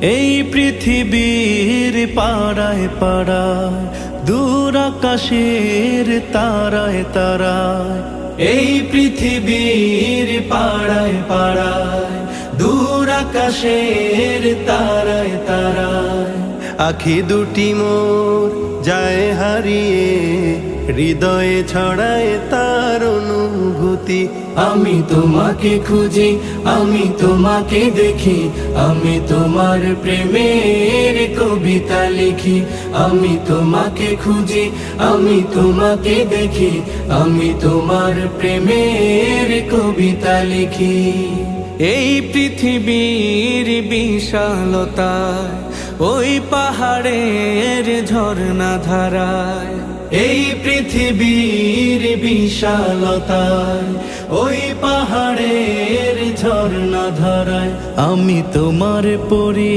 এই পৃথিবীর পাড়ায় পাড়ায়, দূর আকাশের তারায় তারায়। এই পৃথিবীর পাড়ায় পাড়ায়, দূর আকাশের তারায় তারায়। আখি দুটি মোর যায় হারিয়ে, হৃদয়ে ছড়ায় তার অনুভূতি। আমি তোমাকে খুঁজি, আমি তোমাকে দেখি, আমি তোমার প্রেমের কবিতা লিখি। আমি তোমাকে খুঁজি, আমি তোমাকে দেখি, আমি তোমার প্রেমের কবিতা লিখি। এই পৃথিবীর বিশালতায়, ওই পাহাড়ের ঝর্ণা ধারায়। এই পৃথিবীর বিশালতায়, ওই পাহাড়ের ঝর্ণা ধারায়। আমি তোমার পরি